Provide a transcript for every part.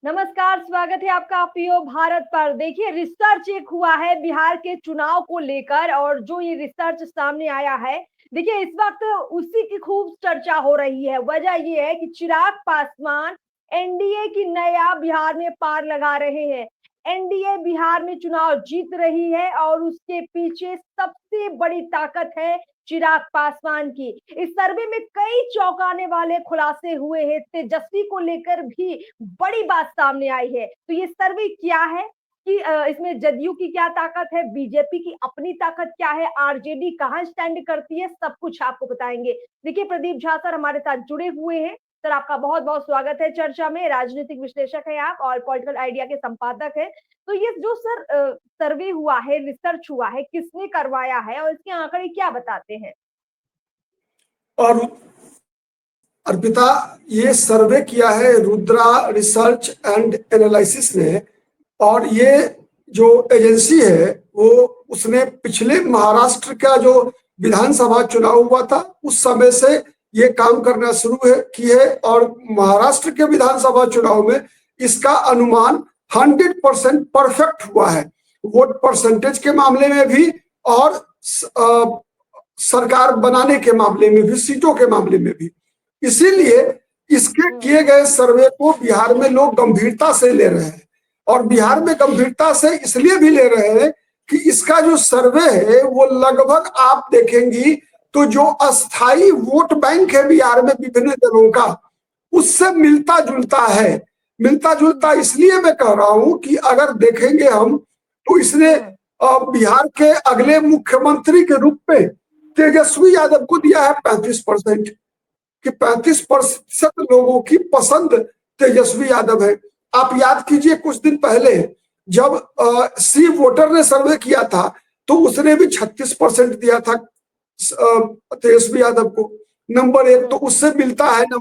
नमस्कार, स्वागत है आपका पीओ भारत पर। देखिए, रिसर्च एक हुआ है बिहार के चुनाव को लेकर और जो ये रिसर्च सामने आया है, देखिए इस वक्त उसी की खूब चर्चा हो रही है। वजह ये है कि चिराग पासवान एनडीए की नया बिहार में पार लगा रहे हैं। एनडीए बिहार में चुनाव जीत रही है और उसके पीछे सबसे बड़ी ताकत है चिराग पासवान की। इस सर्वे में कई चौंकाने वाले खुलासे हुए हैं। तेजस्वी को लेकर भी बड़ी बात सामने आई है। तो ये सर्वे क्या है कि इसमें जदयू की क्या ताकत है, बीजेपी की अपनी ताकत क्या है, आरजेडी कहाँ स्टैंड करती है, सब कुछ आपको बताएंगे। देखिए, प्रदीप झा सर हमारे साथ जुड़े हुए हैं। सर, आपका बहुत बहुत स्वागत है चर्चा में। राजनीतिक विश्लेषक है आप और पॉलिटिकल आइडिया के संपादक है। तो ये जो सर सर्वे हुआ है, रिसर्च हुआ है, किसने करवाया है और इसके आंकड़े क्या बताते हैं? और अर्पिता, ये सर्वे किया है रुद्रा रिसर्च एंड एनालिसिस ने। और ये जो एजेंसी है वो उसने पिछले महाराष्ट्र का जो विधानसभा चुनाव हुआ था उस समय से ये काम करना शुरू की है। और महाराष्ट्र के विधानसभा चुनाव में इसका अनुमान 100% परफेक्ट हुआ है, वोट परसेंटेज के मामले में भी और सरकार बनाने के मामले में भी, सीटों के मामले में भी। इसीलिए इसके किए गए सर्वे को बिहार में लोग गंभीरता से ले रहे हैं। और बिहार में गंभीरता से इसलिए भी ले रहे हैं कि इसका जो सर्वे है वो लगभग आप देखेंगी तो जो अस्थाई वोट बैंक है बिहार में विभिन्न दलों का, उससे मिलता जुलता है। मिलता जुलता इसलिए मैं कह रहा हूं कि अगर देखेंगे हम तो इसने बिहार के अगले मुख्यमंत्री के रूप में तेजस्वी यादव को दिया है 35%, कि 35% लोगों की पसंद तेजस्वी यादव है। आप याद कीजिए कुछ दिन पहले जब सी वोटर ने सर्वे किया था तो उसने भी 36% दिया था तेजस्वी यादव को। नंबर एक तो उससे मिलता है ना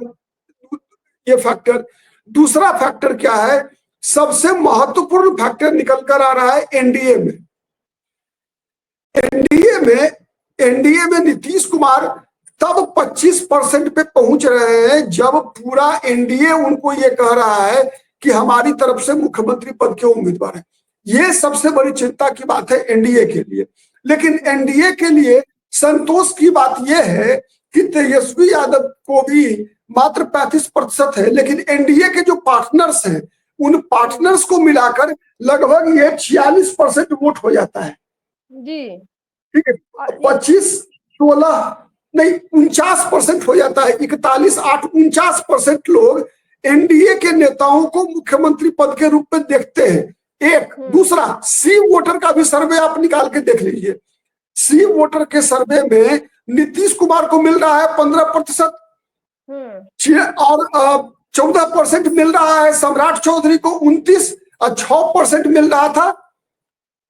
ये फैक्टर। दूसरा फैक्टर क्या है, सबसे महत्वपूर्ण फैक्टर निकल कर आ रहा है एनडीए में। एनडीए में नीतीश कुमार तब 25% पे पहुंच रहे हैं जब पूरा एनडीए उनको ये कह रहा है कि हमारी तरफ से मुख्यमंत्री पद के उम्मीदवार है। ये सबसे बड़ी चिंता की बात है एनडीए के लिए। लेकिन एनडीए के लिए संतोष की बात यह है कि तेजस्वी यादव को भी मात्र 35% है, लेकिन एनडीए के जो पार्टनर्स हैं उन पार्टनर्स को मिलाकर लगभग ये 46% वोट हो जाता है। जी, ठीक है, 25-16 नहीं 49% हो जाता है। 41-8-49% लोग एनडीए के नेताओं को मुख्यमंत्री पद के रूप में देखते हैं। एक दूसरा सी वोटर का भी सर्वे आप निकाल के देख लीजिए। सी वोटर के सर्वे में नीतीश कुमार को मिल रहा है 15% और 14% मिल रहा है सम्राट चौधरी को, 29 और 6% मिल रहा था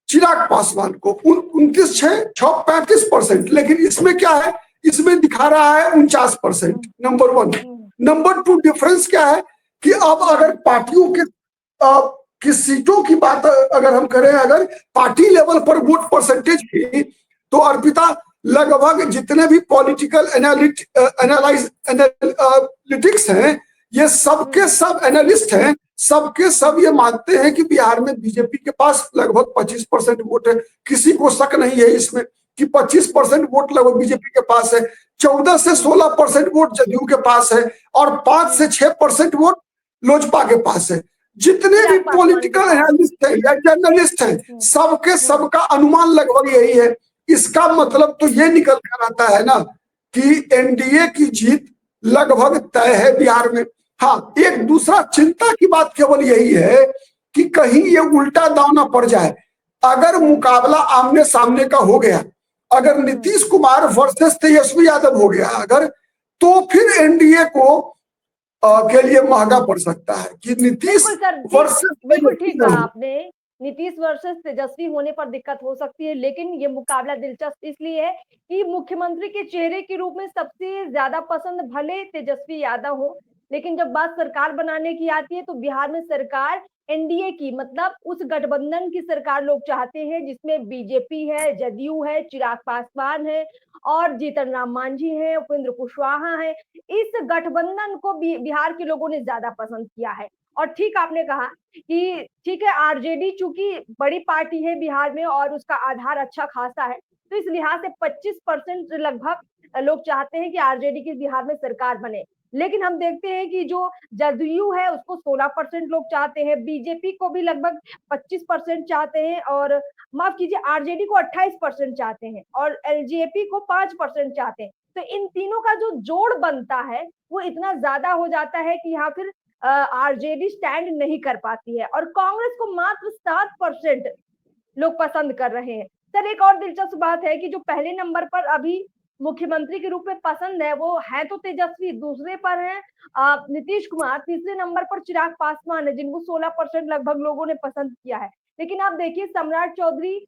चिराग पासवान को, 29-6-35%। लेकिन इसमें क्या है, इसमें दिखा रहा है 49%। Number one. Number two difference क्या है कि अब अगर पार्टियों के की सीटों की बात अगर हम करें, अगर पार्टी लेवल पर वोट परसेंटेज की, तो अर्पिता लगभग जितने भी पॉलिटिकल एनालिटिक्स हैं, ये सबके सब एनालिस्ट हैं, सबके सब ये मानते हैं कि बिहार में बीजेपी के पास लगभग 25% वोट है। किसी को शक नहीं है इसमें कि 25% वोट लगभग बीजेपी के पास है। 14 से 16% वोट जदयू के पास है और 5 से 6% वोट लोजपा के पास है। जितने भी पॉलिटिकल एनालिस्ट हैं या जर्नलिस्ट हैं, सबके सबका अनुमान लगभग यही है। इसका मतलब तो ये निकल कर आता है ना कि एनडीए की जीत लगभग तय है बिहार में। हाँ, एक दूसरा चिंता की बात केवल यही है कि कहीं ये उल्टा दांव ना पड़ जाए। अगर मुकाबला आमने सामने का हो गया, अगर नीतीश कुमार वर्सेस तेजस्वी यादव हो गया अगर, तो फिर एनडीए को के लिए महंगा पड़ सकता है कि नीतीश वर्सेस। बिल्कुल ठीक कहा आपने, नीतीश वर्सेस तेजस्वी होने पर दिक्कत हो सकती है। लेकिन ये मुकाबला दिलचस्प इसलिए है कि मुख्यमंत्री के चेहरे के रूप में सबसे ज्यादा पसंद भले तेजस्वी यादव हो, लेकिन जब बात सरकार बनाने की आती है तो बिहार में सरकार एनडीए की, मतलब उस गठबंधन की सरकार लोग चाहते हैं जिसमें बीजेपी है, जदयू है, चिराग पासवान है और जीतन राम मांझी है, उपेंद्र कुशवाहा है। इस गठबंधन को बिहार के लोगों ने ज्यादा पसंद किया है। और ठीक आपने कहा कि ठीक है, आरजेडी चूंकि बड़ी पार्टी है बिहार में और उसका आधार अच्छा खासा है, तो इस लिहाज से 25% लगभग लोग चाहते हैं कि आरजेडी की बिहार में सरकार बने। लेकिन हम देखते हैं कि जो जदयू है उसको 16% लोग चाहते हैं, बीजेपी को भी लगभग 25% चाहते हैं, और माफ कीजिए आरजेडी को 28% चाहते हैं, और एलजेपी को 5% चाहते हैं। तो इन तीनों का जो जोड़ बनता है वो इतना ज्यादा हो जाता है कि यहाँ फिर आरजेडी स्टैंड नहीं कर पाती है, और कांग्रेस को मात्र 7% लोग पसंद कर रहे हैं। सर, एक और दिलचस्प बात है कि जो पहले नंबर पर अभी मुख्यमंत्री के रूप में पसंद है वो है तो तेजस्वी, दूसरे पर है नीतीश कुमार, तीसरे नंबर पर चिराग पासवान है जिनको 16% लगभग लोगों ने पसंद किया है। लेकिन आप देखिए सम्राट चौधरी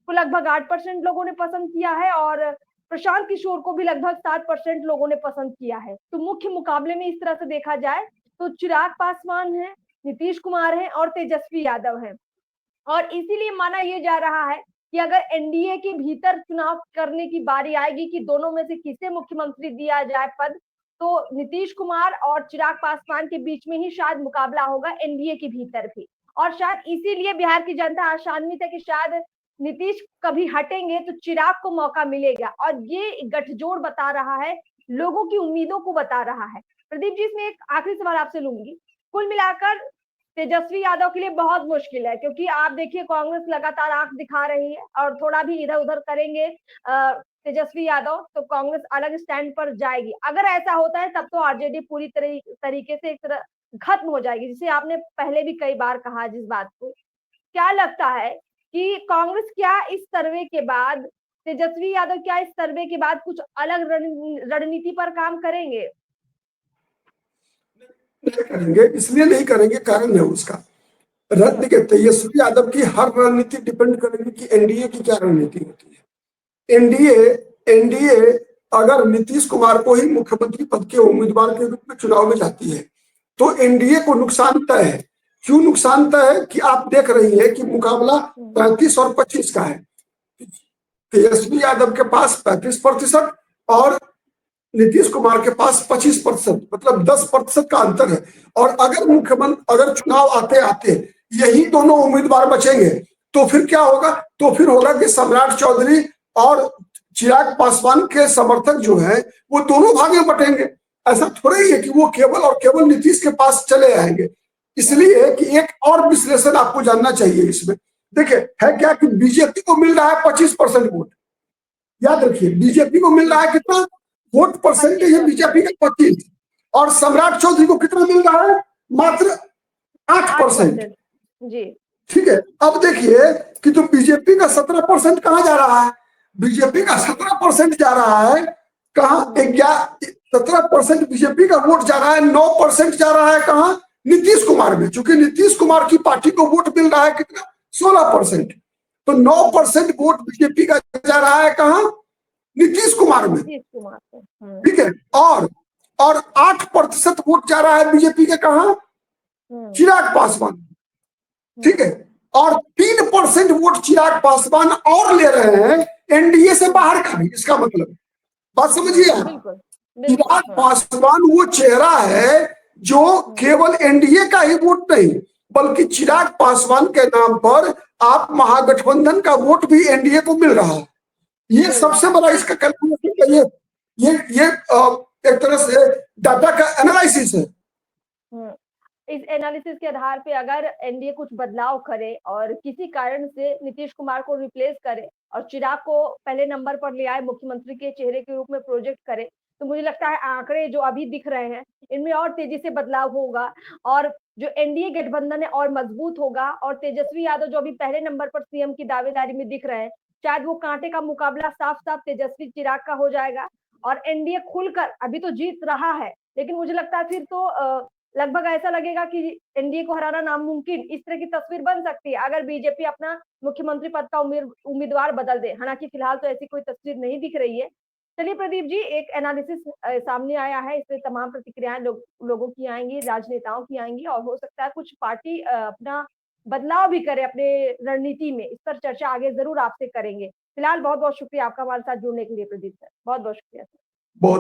को लगभग 8% लोगों ने पसंद किया है, और प्रशांत किशोर को भी लगभग 7% लोगों ने पसंद किया है। तो मुख्य मुकाबले में इस तरह से देखा जाए तो चिराग पासवान है, नीतीश कुमार है और तेजस्वी यादव है। और इसीलिए माना यह जा रहा है कि अगर एनडीए के भीतर चुनाव करने की बारी आएगी कि दोनों में से किसे मुख्यमंत्री दिया जाए पद, तो नीतीश कुमार और चिराग पासवान के बीच में ही शायद मुकाबला होगा एनडीए के भीतर भी। और शायद इसीलिए बिहार की जनता आशान्वित है कि शायद नीतीश कभी हटेंगे तो चिराग को मौका मिलेगा, और ये गठजोड़ बता रहा है, लोगों की उम्मीदों को बता रहा है। प्रदीप जी, इसमें एक आखिरी सवाल आपसे लूंगी। कुल मिलाकर तेजस्वी यादव के लिए बहुत मुश्किल है, क्योंकि आप देखिए कांग्रेस लगातार आंख दिखा रही है, और थोड़ा भी इधर उधर करेंगे तेजस्वी यादव तो कांग्रेस अलग स्टैंड पर जाएगी। अगर ऐसा होता है तब तो आरजेडी पूरी तरीके से एक तरह खत्म हो जाएगी, जिसे आपने पहले भी कई बार कहा जिस बात को। क्या लगता है कि कांग्रेस क्या इस सर्वे के बाद, तेजस्वी यादव क्या इस सर्वे के बाद कुछ अलग रणनीति पर काम करेंगे? नहीं करेंगे, इसलिए नहीं करेंगे, कारण है उसका। देखिए, तेजस्वी यादव की हर रणनीति डिपेंड करेगी कि एनडीए की क्या रणनीति होती है। एनडीए एनडीए अगर नीतीश कुमार को ही मुख्यमंत्री पद के उम्मीदवार के रूप में चुनाव में जाती है तो एनडीए को नुकसान तय है। क्यों नुकसान तय है कि आप देख रही है कि मुकाबला 35 और 25 का है। तेजस्वी यादव के पास 35% और नीतीश कुमार के पास 25%, मतलब 10% का अंतर है। और अगर चुनाव आते आते यही दोनों उम्मीदवार बचेंगे तो फिर क्या होगा? तो फिर होगा कि सम्राट चौधरी और चिराग पासवान के समर्थक जो है वो दोनों भागे बटेंगे। ऐसा थोड़ा ही है कि वो केवल और केवल नीतीश के पास चले आएंगे। इसलिए कि एक और विश्लेषण आपको जानना चाहिए इसमें। देखिए, है क्या कि बीजेपी को मिल रहा है 25% वोट। याद रखिए, बीजेपी को मिल रहा है कितना वोट परसेंटेज है? बीजेपी का 25, और सम्राट चौधरी को कितना मिल रहा है? मात्र 8%। जी, ठीक है। अब देखिए कि तो बीजेपी का 17% कहां जा रहा है? बीजेपी का 17% जा रहा है कहां? 17% बीजेपी का वोट जा रहा है, 9% जा रहा है कहां? नीतीश कुमार में। चूंकि नीतीश कुमार की पार्टी को वोट मिल रहा है कितना? 16%। तो 9% वोट बीजेपी का जा रहा है कहां? नीतीश कुमार में। ठीक है। और 8% वोट जा रहा है बीजेपी के कहां? चिराग पासवान। ठीक है। और 3% वोट चिराग पासवान और ले रहे हैं एनडीए से बाहर का भी। इसका मतलब बात समझिए आप, चिराग पासवान वो चेहरा है जो केवल एनडीए का ही वोट नहीं, बल्कि चिराग पासवान के नाम पर आप महागठबंधन का वोट भी एनडीए को मिल रहा है। ये सबसे बड़ा इसका कैलकुलेशन का ये एक तरह से डाटा का एनालिसिस है। इस एनालिसिस के आधार पे अगर एनडीए कुछ बदलाव करे और किसी कारण से नीतीश कुमार को रिप्लेस करे और चिराग को पहले नंबर पर ले आए, मुख्यमंत्री के चेहरे के रूप में प्रोजेक्ट करे, तो मुझे लगता है आंकड़े जो अभी दिख रहे हैं इनमें और तेजी से बदलाव होगा, और जो एनडीए गठबंधन है और मजबूत होगा, और तेजस्वी यादव जो अभी पहले नंबर पर सीएम की दावेदारी में दिख रहे हैं, शायद वो कांटे का मुकाबला साफ साफ तेजस्वी चिराग का हो जाएगा, और एनडीए खुलकर अभी तो जीत रहा है, लेकिन मुझे लगता है फिर तो लगभग ऐसा लगेगा कि एनडीए को हराना नामुमकिन, इस तरह की तस्वीर बन सकती है अगर बीजेपी अपना मुख्यमंत्री पद का उम्मीदवार बदल दे। हालांकि फिलहाल तो ऐसी कोई तस्वीर नहीं दिख रही है। चलिए प्रदीप जी, एक एनालिसिस सामने आया है, इसमें तमाम प्रतिक्रियाएं लोगों की आएंगी, राजनेताओं की आएंगी, और हो सकता है कुछ पार्टी अपना बदलाव भी करे अपने रणनीति में। इस पर चर्चा आगे जरूर आपसे करेंगे। फिलहाल बहुत बहुत शुक्रिया आपका हमारे साथ जुड़ने के लिए प्रदीप सर, बहुत बहुत शुक्रिया सर। बहुत